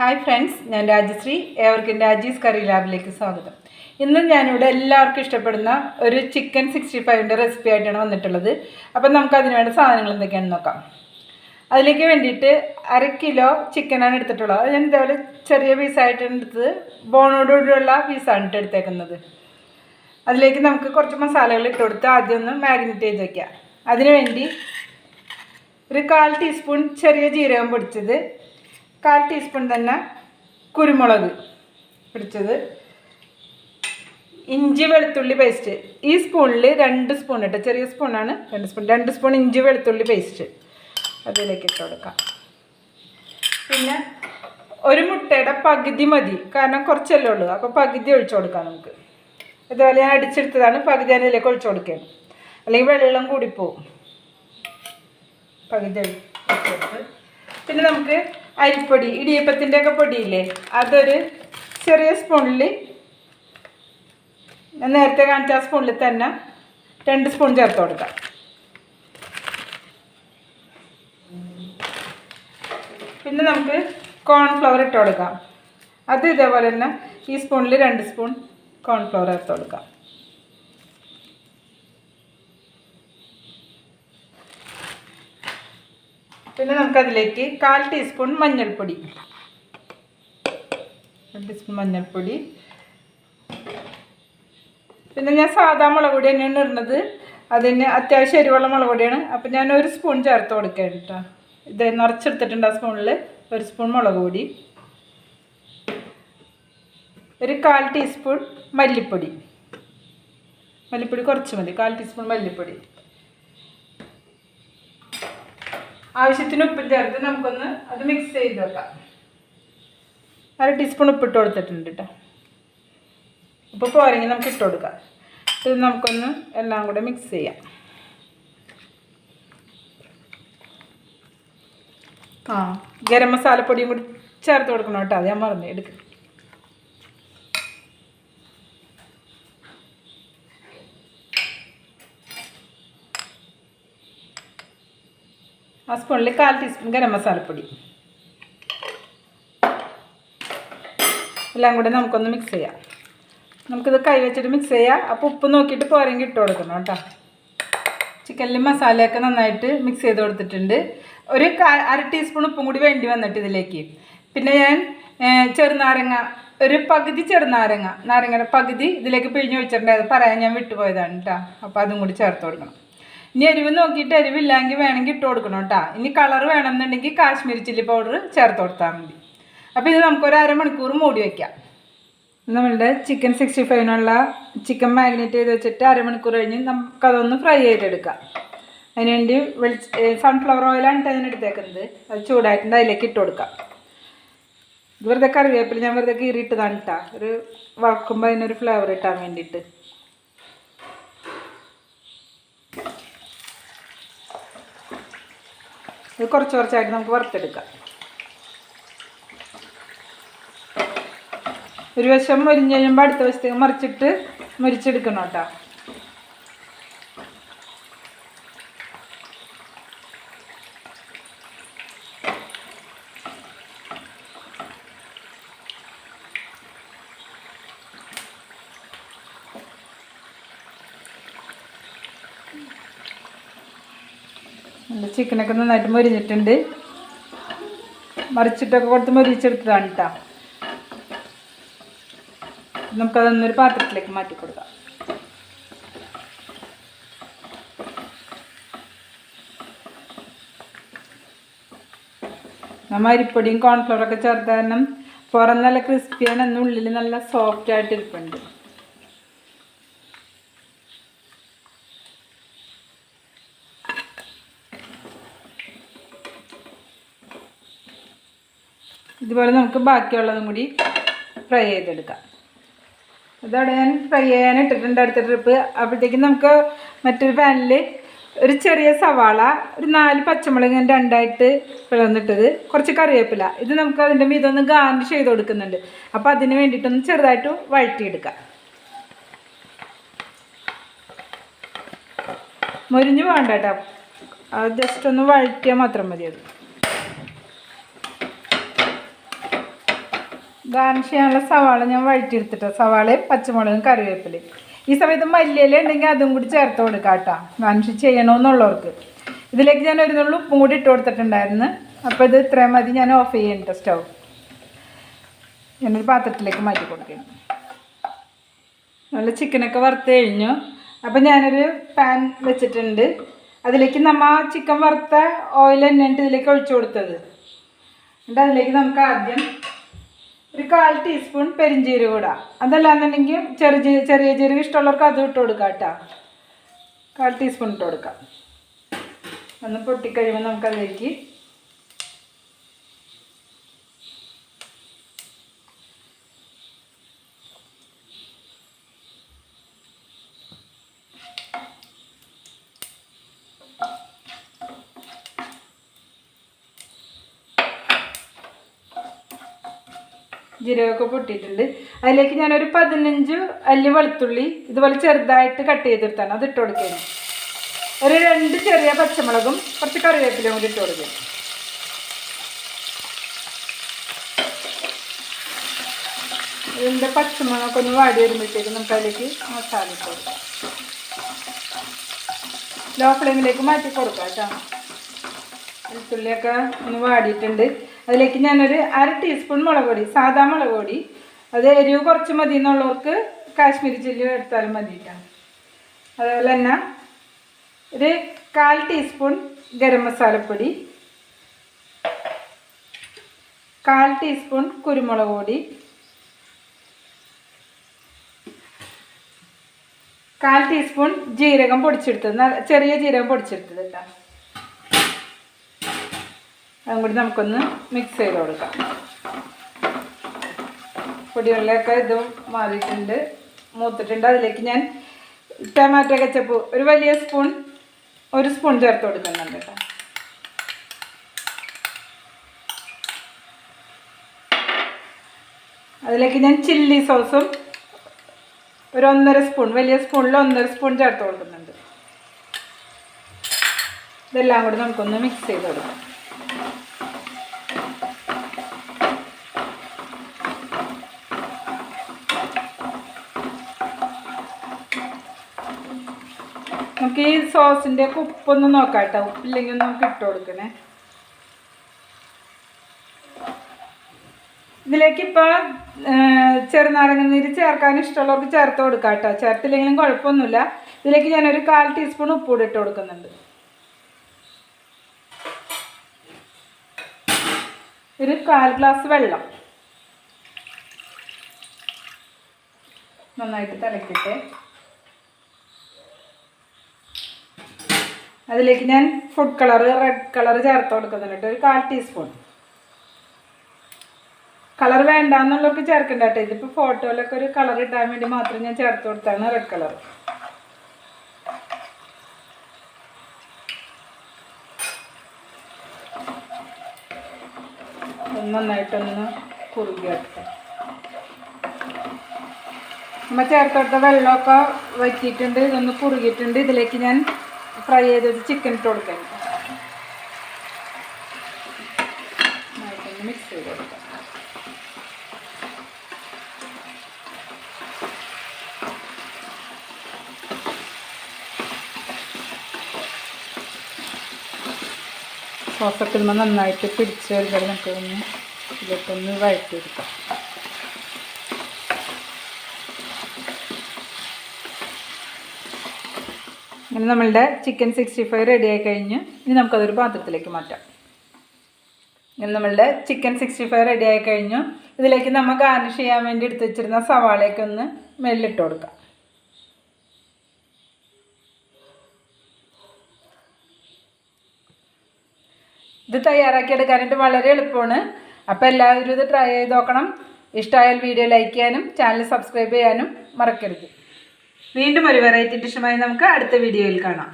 Hi friends, ഞാൻ രാജശ്രീ. ഏവർക്കും രാജീസ് കറി ലാബിലേക്ക് സ്വാഗതം. ഇന്ന് ഞാനിവിടെ എല്ലാവർക്കും ഇഷ്ടപ്പെടുന്ന ഒരു ചിക്കൻ 65ൻ്റെ റെസിപ്പി ആയിട്ടാണ് വന്നിട്ടുള്ളത്. അപ്പം നമുക്ക് അതിന് വേണ്ട സാധനങ്ങൾ എന്തൊക്കെയാണെന്ന് നോക്കാം. അതിലേക്ക് വേണ്ടിയിട്ട് 1/2 കിലോ ചിക്കനാണ് എടുത്തിട്ടുള്ളത്. അത് ഞാൻ ഇതേപോലെ ചെറിയ പീസായിട്ടാണ് എടുത്തത്. ബോണോടുകൂടിയുള്ള പീസാണ് എടുത്തേക്കുന്നത്. അതിലേക്ക് നമുക്ക് കുറച്ച് മസാലകൾ ഇട്ട് കൊടുത്ത് ആദ്യം ഒന്ന് മാഗ്നേറ്റ് ചെയ്ത് വയ്ക്കാം. അതിന് വേണ്ടി ഒരു 1/4 ടീസ്പൂൺ ചെറിയ ജീരകം പൊടിച്ചത്, 1/4 ടീസ്പൂൺ തന്നെ കുരുമുളക് പൊടിച്ചത്, ഇഞ്ചി വെളുത്തുള്ളി പേസ്റ്റ്. ഈ സ്പൂണിൽ 2 സ്പൂൺ ഇട്ട്, ചെറിയ സ്പൂണാണ്, 2 സ്പൂൺ ഇഞ്ചി വെളുത്തുള്ളി പേസ്റ്റ് അതിലേക്ക് ഇട്ട് കൊടുക്കാം. പിന്നെ ഒരു മുട്ടയുടെ പകുതി മതി, കാരണം കുറച്ചല്ലേ ഉള്ളൂ, അപ്പോൾ പകുതി ഒഴിച്ചു കൊടുക്കാം നമുക്ക്. ഇതുപോലെ ഞാൻ അടിച്ചെടുത്തതാണ്, പകുതി അതിലേക്ക് ഒഴിച്ചു കൊടുക്കുകയാണ്, അല്ലെങ്കിൽ വെള്ളം കൂടിപ്പോവും. പകുതി ഒഴിച്ചെടുത്ത് പിന്നെ നമുക്ക് അരിപ്പൊടി, ഇടിയപ്പത്തിൻ്റെ ഒക്കെ പൊടിയില്ലേ, അതൊരു ചെറിയ സ്പൂണിൽ, ഞാൻ നേരത്തെ കാണിച്ച ആ സ്പൂണിൽ തന്നെ 2 സ്പൂൺ ചേർത്ത് കൊടുക്കാം. പിന്നെ നമുക്ക് കോൺഫ്ലവർ ഇട്ട് കൊടുക്കാം. അത് ഇതേപോലെ തന്നെ ഈ സ്പൂണിൽ 2 സ്പൂൺ കോൺഫ്ലവർ ചേർത്ത് കൊടുക്കാം. പിന്നെ നമുക്കതിലേക്ക് 1/4 ടീസ്പൂൺ മഞ്ഞൾപ്പൊടി, 1 ടീസ്പൂൺ മഞ്ഞൾപ്പൊടി. പിന്നെ ഞാൻ സാധാ മുളക് പൊടി തന്നെയാണ് ഇടുന്നത്. അതിന് അത്യാവശ്യം എരിവുള്ള മുളക് പൊടിയാണ്, അപ്പം ഞാൻ 1 സ്പൂൺ ചേർത്ത് കൊടുക്കുകയാണ് കേട്ടോ. ഇത് നിറച്ചെടുത്തിട്ടുണ്ട് ആ സ്പൂണിൽ 1 സ്പൂൺ മുളക് പൊടി, ഒരു 1/4 ടീസ്പൂൺ മല്ലിപ്പൊടി. മല്ലിപ്പൊടി കുറച്ച് മതി, 1/4 ടീസ്പൂൺ മല്ലിപ്പൊടി. ആവശ്യത്തിന് ഉപ്പ് ചേർത്ത് നമുക്കൊന്ന് അത് മിക്സ് ചെയ്ത് വെക്കാം. 1/2 ടീസ്പൂൺ ഉപ്പിട്ട് കൊടുത്തിട്ടുണ്ട് കേട്ടോ. ഉപ്പ് പോരെങ്കിൽ നമുക്ക് ഇട്ട് കൊടുക്കാം. ഇത് നമുക്കൊന്ന് എല്ലാം കൂടെ മിക്സ് ചെയ്യാം. ഗരം മസാലപ്പൊടിയും കൂടി ചേർത്ത് കൊടുക്കണം കേട്ടോ, അത് ഞാൻ മറന്നു എടുക്കാം. ആ സ്പൂണിൽ 1/4 ടീസ്പൂൺ ഗരം മസാലപ്പൊടി. എല്ലാം കൂടെ നമുക്കൊന്ന് മിക്സ് ചെയ്യാം. നമുക്കിത് കൈ വെച്ചിട്ട് മിക്സ് ചെയ്യാം. അപ്പോൾ ഉപ്പ് നോക്കിയിട്ട് പോരെങ്കിൽ ഇട്ട് കൊടുക്കണം കേട്ടോ. ചിക്കനിൽ മസാലയൊക്കെ നന്നായിട്ട് മിക്സ് ചെയ്ത് കൊടുത്തിട്ടുണ്ട്. ഒരു 1/2 ടീസ്പൂൺ ഉപ്പും കൂടി വേണ്ടി വന്നിട്ട് ഇതിലേക്ക്. പിന്നെ ഞാൻ ചെറുനാരങ്ങ, ഒരു പകുതി നാരങ്ങയുടെ പകുതി ഇതിലേക്ക് പിഴിഞ്ഞ് വെച്ചിട്ടുണ്ടായത് പറയാൻ ഞാൻ വിട്ടുപോയതാണ് കേട്ടോ. അപ്പോൾ അതും കൂടി ചേർത്ത് കൊടുക്കണം. ഇനി എരിവ് നോക്കിയിട്ട് എരിവില്ലെങ്കിൽ വേണമെങ്കിൽ ഇട്ട് കൊടുക്കണം കേട്ടോ. ഇനി കളർ വേണമെന്നുണ്ടെങ്കിൽ കാശ്മീരി ചില്ലി പൗഡർ ചേർത്ത് കൊടുത്താൽ മതി. അപ്പോൾ ഇത് നമുക്കൊരു 1/2 മണിക്കൂർ മൂടി വയ്ക്കാം. നമ്മളുടെ ചിക്കൻ 65നുള്ള ചിക്കൻ മാഗ്നേറ്റ് ചെയ്ത് വെച്ചിട്ട് 1/2 മണിക്കൂർ കഴിഞ്ഞ് നമുക്കതൊന്ന് ഫ്രൈ ചെയ്തെടുക്കാം. അതിനുവേണ്ടി സൺഫ്ലവർ ഓയിലാണ് അതിനെടുത്തേക്കുന്നത്. അത് ചൂടായിട്ടുണ്ട്, അതിലേക്ക് ഇട്ട് കൊടുക്കാം. ഇത് വെറുതെ കറിവേപ്പില ഞാൻ വെറുതെ കീറിയിട്ടതാണ് കേട്ടോ, ഒരു വറക്കുമ്പോൾ അതിനൊരു ഫ്ലേവർ ഇട്ടാൻ വേണ്ടിയിട്ട്. ഇത് കുറച്ചായിട്ട് നമുക്ക് വറുത്തെടുക്കാം. ഒരു വശം മൊരിഞ്ഞ് കഴിയുമ്പോൾ അടുത്ത വശത്തേക്ക് മറിച്ചിട്ട് മൊരിച്ചെടുക്കണം കേട്ടോ. ചിക്കനൊക്കെ നന്നായിട്ട് മൊരിഞ്ഞിട്ടുണ്ട്. മറിച്ചിട്ടൊക്കെ കൊടുത്ത് മൊരിച്ചെടുത്തതാണ് കേട്ടോ. നമുക്കതൊന്നൊരു പാത്രത്തിലേക്ക് മാറ്റി കൊടുക്കാം. നമ്മൾ അരിപ്പൊടിയും കോൺഫ്ലവറൊക്കെ ചേർത്ത് കാരണം പുറം നല്ല ക്രിസ്പിയാണ്, എന്നുള്ളിൽ നല്ല സോഫ്റ്റ് ആയിട്ട് ഇരിപ്പുണ്ട്. ഇതുപോലെ നമുക്ക് ബാക്കിയുള്ളതും കൂടി ഫ്രൈ ചെയ്തെടുക്കാം. ഇതോടെ ഞാൻ ഫ്രൈ ചെയ്യാൻ ഇട്ടിട്ടുണ്ട് അടുത്ത ട്രിപ്പ്. അപ്പോഴത്തേക്കും നമുക്ക് മറ്റൊരു പാനിൽ ഒരു ചെറിയ സവാള, ഒരു 4 പച്ചമുളക് ഞാൻ 2ആയിട്ട് പിളർന്നിട്ടത്, കുറച്ച് കറിവേപ്പില, ഇത് നമുക്ക് അതിൻ്റെ മീതൊന്ന് ഗാർണിഷ് ചെയ്ത് കൊടുക്കുന്നുണ്ട്. അപ്പോൾ അതിന് വേണ്ടിയിട്ടൊന്ന് ചെറുതായിട്ട് വഴറ്റിയെടുക്കാം. മൊരിഞ്ഞ് വേണ്ട കേട്ടോ, ജസ്റ്റ് ഒന്ന് വഴറ്റിയാൽ മാത്രം മതി. അത് ഗാർണിഷ് ചെയ്യാനുള്ള സവാള ഞാൻ വഴറ്റിയെടുത്തിട്ടോ, സവാളയും പച്ചമുളകും കറിവേപ്പിലയും. ഈ സമയത്ത് മല്ലിയില ഉണ്ടെങ്കിൽ അതും കൂടി ചേർത്ത് കൊടുക്കാം കേട്ടോ, ഗാർണിഷ് ചെയ്യണമെന്നുള്ളവർക്ക്. ഇതിലേക്ക് ഞാൻ ഒരു നുള്ളു ഉപ്പും കൂടി ഇട്ട് കൊടുത്തിട്ടുണ്ടായിരുന്നു. അപ്പോൾ ഇത് ഇത്രയും മതി. ഞാൻ ഓഫ് ചെയ്യണ്ട സ്റ്റൗ. ഞാനൊരു പാത്രത്തിലേക്ക് മാറ്റി കൊടുക്കണം. നല്ല ചിക്കനൊക്കെ വറുത്ത് കഴിഞ്ഞു. അപ്പം ഞാനൊരു പാൻ വെച്ചിട്ടുണ്ട്. അതിലേക്ക് നമ്മൾ ചിക്കൻ വറുത്ത ഓയിൽ തന്നെയാണ് ഇതിലേക്ക് ഒഴിച്ചു കൊടുത്തത്. എന്നിട്ട് അതിലേക്ക് നമുക്ക് ആദ്യം ഒരു 1/4 ടീസ്പൂൺ പെരിഞ്ചീരകം ഇടാം. അതല്ലാന്നുണ്ടെങ്കിൽ ചെറിയ ജീരകം ഇഷ്ടമുള്ളവർക്ക് അത് ഇട്ട് കൊടുക്കാം കേട്ടോ. 1/4 ടീസ്പൂൺ ഇട്ട് കൊടുക്കാം. ഒന്ന് പൊട്ടിക്കഴിയുമ്പോൾ നമുക്കതിലേക്ക് ജീരകമൊക്കെ പൊട്ടിയിട്ടുണ്ട്. അതിലേക്ക് ഞാനൊരു 15 അല്ലി വെളുത്തുള്ളി ഇതുപോലെ ചെറുതായിട്ട് കട്ട് ചെയ്തെടുത്താണ് അത് ഇട്ട് കൊടുക്കുകയാണ്. ഒരു 2 ചെറിയ പച്ചമുളകും കുറച്ച് കറിവേപ്പിലയും കൂടി ഇട്ട് കൊടുക്കുക. ഇതിൻ്റെ പച്ചമുളകൊക്കെ ഒന്ന് വാടി വരുമ്പോഴത്തേക്കും നമുക്ക് അതിലേക്ക് മസാല ഇട്ട് കൊടുക്കാം. ലോ ഫ്ലെയിമിലേക്ക് മാറ്റി കൊടുക്കാം കേട്ടോ. വെളുത്തുള്ളിയൊക്കെ ഒന്ന് വാടിയിട്ടുണ്ട്. അതിലേക്ക് ഞാനൊരു 1/2 ടീസ്പൂൺ മുളക് പൊടി, സാധാ മുളക് പൊടി, അത് എരിവ് കുറച്ച് മതി എന്നുള്ളവർക്ക് കാശ്മീരി ചില്ലി എടുത്താലും മതിയിട്ടാണ്. അതുപോലെ തന്നെ ഒരു 1/4 ടീസ്പൂൺ ഗരം മസാലപ്പൊടി, 1/4 ടീസ്പൂൺ കുരുമുളക് പൊടി, 1/4 ടീസ്പൂൺ ജീരകം പൊടിച്ചെടുത്തത്, ചെറിയ ജീരകം പൊടിച്ചെടുത്തത് കേട്ടോ. അതും കൂടി നമുക്കൊന്ന് മിക്സ് ചെയ്ത് കൊടുക്കാം. പൊടികളിലൊക്കെ ഇതും മാറിയിട്ടുണ്ട്, മൂത്തിട്ടുണ്ട്. അതിലേക്ക് ഞാൻ ടൊമാറ്റോ കെച്ചപ്പ് ഒരു വലിയ സ്പൂൺ, 1 സ്പൂൺ ചേർത്ത് കൊടുക്കുന്നുണ്ട് കേട്ടോ. അതിലേക്ക് ഞാൻ ചില്ലി സോസും ഒരു 1.5 സ്പൂൺ, വലിയ സ്പൂണിൽ 1.5 സ്പൂൺ ചേർത്ത് കൊടുക്കുന്നുണ്ട്. ഇതെല്ലാം കൂടി നമുക്കൊന്ന് മിക്സ് ചെയ്ത് കൊടുക്കാം. നമുക്ക് ഈ സോസിൻ്റെ ഒക്കെ ഉപ്പൊന്ന് നോക്കാം കേട്ടോ. ഉപ്പില്ലെങ്കിൽ നമുക്ക് ഇട്ട് കൊടുക്കണേ. ഇതിലേക്ക് ഇപ്പോൾ ചെറുനാരങ്ങ നീര് ചേർക്കാൻ ഇഷ്ടമുള്ളവർക്ക് ചേർത്ത് കൊടുക്കാം കേട്ടോ. ചേർത്തില്ലെങ്കിലും കുഴപ്പമൊന്നുമില്ല. ഇതിലേക്ക് ഞാനൊരു 1/4 ടീസ്പൂൺ ഉപ്പ് കൂടി ഇട്ട് കൊടുക്കുന്നുണ്ട്. ഒരു 1/4 ഗ്ലാസ് വെള്ളം നന്നായിട്ട് തിളക്കിയിട്ട് അതിലേക്ക് ഞാൻ ഫുഡ് കളർ, റെഡ് കളർ ചേർത്ത് കൊടുക്കുന്നുണ്ട്. ഒരു 1/4 ടീസ്പൂൺ. കളർ വേണ്ടാന്നുള്ളവർക്ക് ചേർക്കണ്ട കേട്ടോ. ഇതിപ്പോൾ ഫോട്ടോയിലൊക്കെ ഒരു കളർ ഇട്ടാൻ വേണ്ടി മാത്രം ഞാൻ ചേർത്ത് കൊടുത്താണ് റെഡ് കളർ. നന്നായിട്ടൊന്ന് കുറുകി വെക്കാം. നമ്മൾ ചേർത്ത് കൊടുത്ത വെള്ളമൊക്കെ വറ്റിയിട്ടുണ്ട്, ഇതൊന്ന് കുറുകിയിട്ടുണ്ട്. ഇതിലേക്ക് ഞാൻ ഫ്രൈ ചെയ്തത് ചിക്കൻ ഇട്ട് കൊടുക്കാം. നന്നായിട്ടൊന്ന് മിക്സ് ചെയ്ത് കൊടുക്കാം. സോസൊക്കെ ഇടുമ്പോൾ നന്നായിട്ട് പിടിച്ച് വരുമ്പോൾ നമുക്കൊന്ന് ഇതിലൊക്കെ വഴറ്റിയെടുക്കാം. അങ്ങനെ നമ്മളുടെ ചിക്കൻ 65 റെഡി ആയി കഴിഞ്ഞ് ഇനി നമുക്കതൊരു പാത്രത്തിലേക്ക് മാറ്റാം. ഇങ്ങനെ നമ്മളുടെ ചിക്കൻ 65 റെഡി ആയി കഴിഞ്ഞു. ഇതിലേക്ക് നമ്മൾ ഗാർണിഷ് ചെയ്യാൻ വേണ്ടി എടുത്ത് വെച്ചിരുന്ന സവാളയൊക്കെ ഒന്ന് മെല്ലിട്ട് കൊടുക്കാം. ഇത് തയ്യാറാക്കിയെടുക്കാനായിട്ട് വളരെ എളുപ്പമാണ്. അപ്പോൾ എല്ലാവരും ഇത് ട്രൈ ചെയ്ത് നോക്കണം. ഇഷ്ടമായാൽ വീഡിയോ ലൈക്ക് ചെയ്യാനും ചാനൽ സബ്സ്ക്രൈബ് ചെയ്യാനും മറക്കരുത്. വീണ്ടും ഒരു വെറൈറ്റി ഡിഷുമായി നമുക്ക് അടുത്ത വീഡിയോയിൽ കാണാം.